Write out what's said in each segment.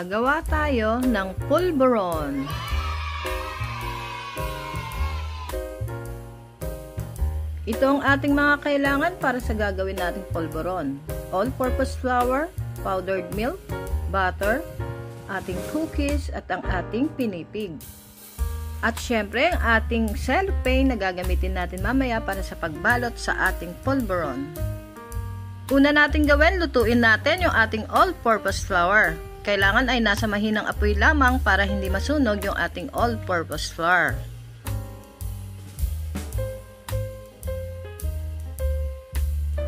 Gagawa tayo ng pulveron. Ito ang ating mga kailangan para sa gagawin nating pulveron. All-purpose flour, powdered milk, butter, ating cookies at ang ating pinipig. At syempre ang ating cellophane na gagamitin natin mamaya para sa pagbalot sa ating pulveron. Una nating gawin, lutuin natin yung ating all-purpose flour. Kailangan ay nasa mahinang apoy lamang para hindi masunog yung ating all-purpose flour.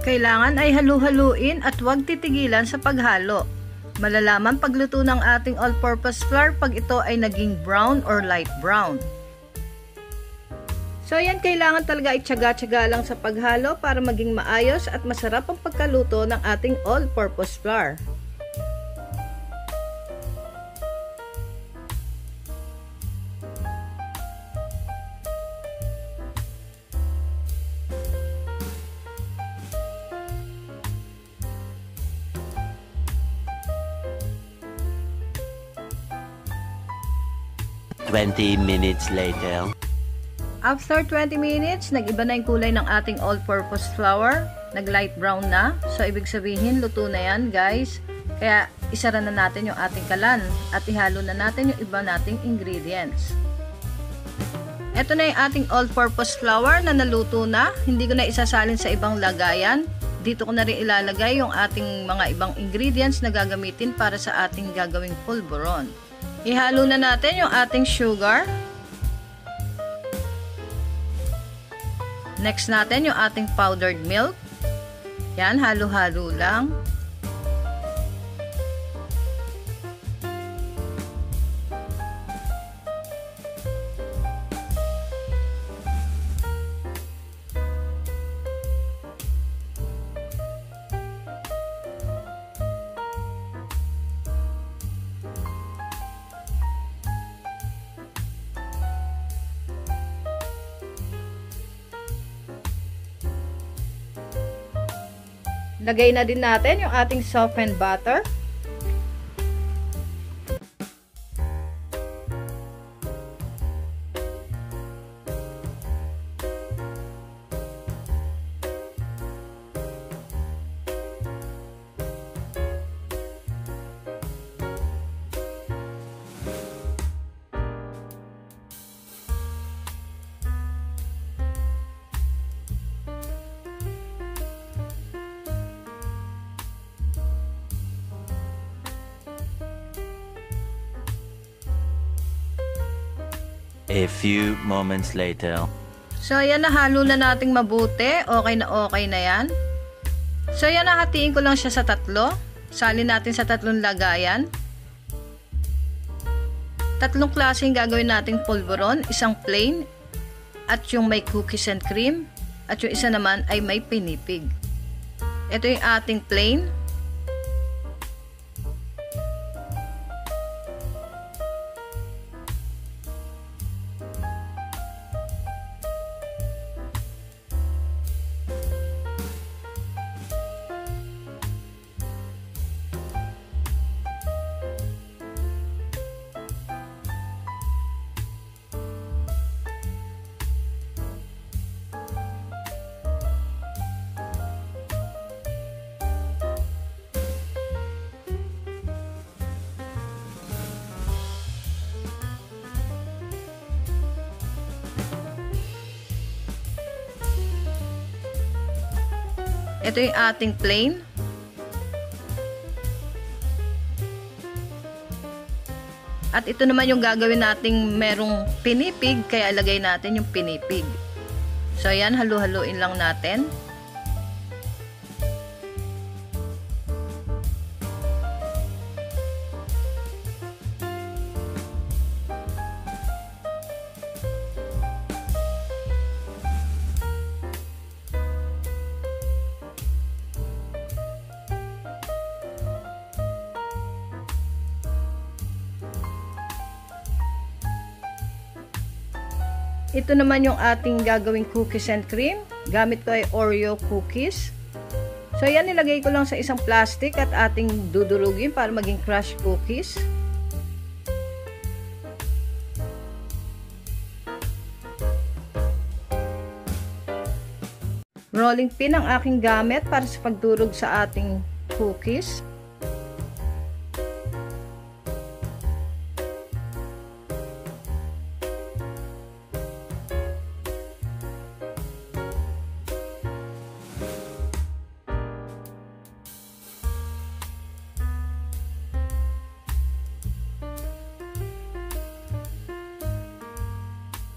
Kailangan ay halu-haluin at huwag titigilan sa paghalo. Malalaman pagluto ng ating all-purpose flour pag ito ay naging brown or light brown. So ayan, kailangan talaga itsaga-tsaga lang sa paghalo para maging maayos at masarap ang pagkaluto ng ating all-purpose flour. Minutes later. After 20 minutes, nag-iba na yung kulay ng ating all-purpose flour. Nag-light brown na. So, ibig sabihin, luto na yan, guys. Kaya, isara na natin yung ating kalan at ihalo na natin yung iba nating ingredients. Ito na yung ating all-purpose flour na naluto na. Hindi ko na isasalin sa ibang lagayan. Dito ko na rin ilalagay yung ating mga ibang ingredients na gagamitin para sa ating gagawing pulveron. Ihalo na natin yung ating sugar. Next natin yung ating powdered milk. Yan, halo-halo lang. Lagay na din natin yung ating softened butter. A few moments later. So, ayan, nahalo na nating mabuti. Okay na yan. So, ayan, nahatiin ko lang siya sa tatlo. Salin natin sa tatlong lagayan. Tatlong klaseng gagawin nating pulveron. Isang plain at yung may cookies and cream. At yung isa naman ay may pinipig. Ito yung ating plain. Ito yung ating plain. At ito naman yung gagawin nating merong pinipig, kaya lagay natin yung pinipig. So ayan, halu-haluin lang natin. Ito naman yung ating gagawing cookies and cream. Gamit ko ay Oreo cookies. So, yan, nilagay ko lang sa isang plastic at ating dudurugin para maging crushed cookies. rolling pin ang aking gamit para sa pagdurog sa ating cookies.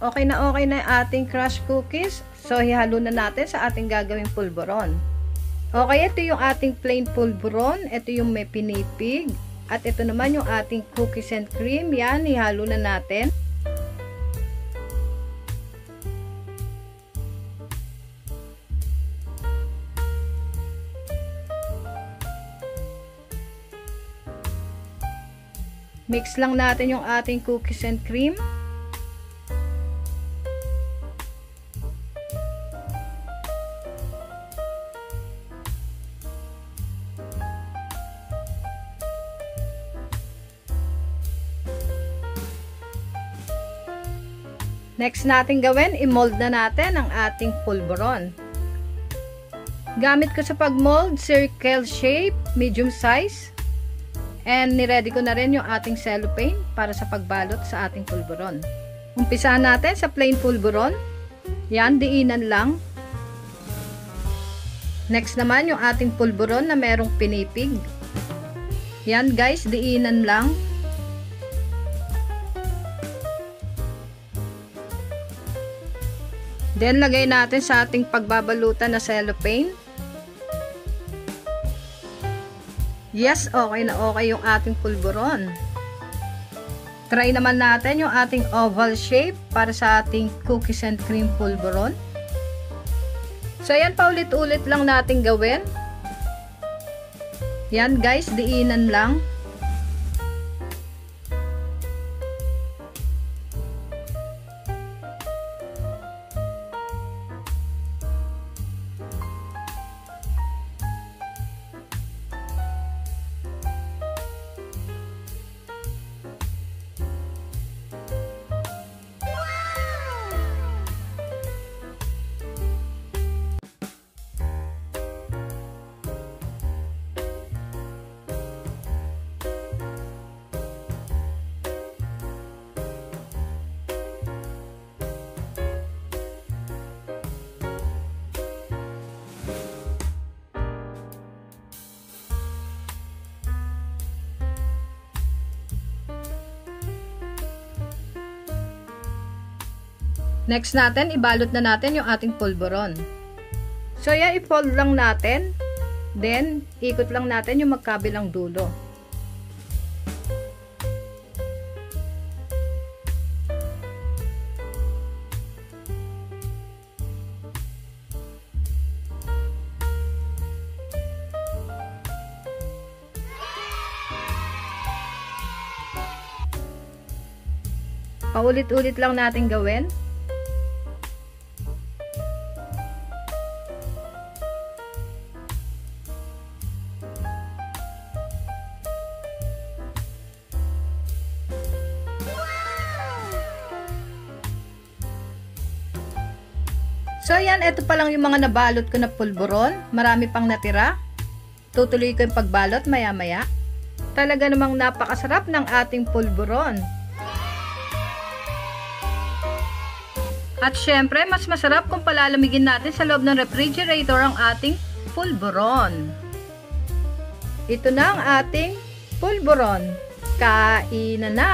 Okay na yung ating crushed cookies. So, ihalo na natin sa ating gagawing pulburon. Okay, ito yung ating plain pulburon. Ito yung may pinipig. At ito naman yung ating cookies and cream. Yan, ihalo na natin. Mix lang natin yung ating cookies and cream. Next natin gawin, i-mold na natin ang ating pulburon. Gamit ko sa pag-mold, circle shape, medium size. And niready ko na rin yung ating cellophane para sa pagbalot sa ating pulburon. Umpisahan natin sa plain pulburon. Yan, diinan lang. Next naman yung ating pulburon na merong pinipig. Yan guys, diinan lang. Then, lagay natin sa ating pagbabalutan na cellophane. Yes, okay na okay yung ating pulburon. Try naman natin yung ating oval shape para sa ating cookies and cream pulburon. So, yan, paulit-ulit lang natin gawin. Yan guys, diinan lang. Next natin, ibalot na natin yung ating pulburon. So, yan, i-fold lang natin. Then, ikot lang natin yung magkabilang dulo. Paulit-ulit lang natin gawin. So, yan, ito pa lang yung mga nabalot ko na pulburon. Marami pang natira. Tutuloy ko yung pagbalot maya-maya. Talaga namang napakasarap ng ating pulburon. At syempre, mas masarap kung palalamigin natin sa loob ng refrigerator ang ating pulburon. Ito na ang ating pulburon. Kainan na!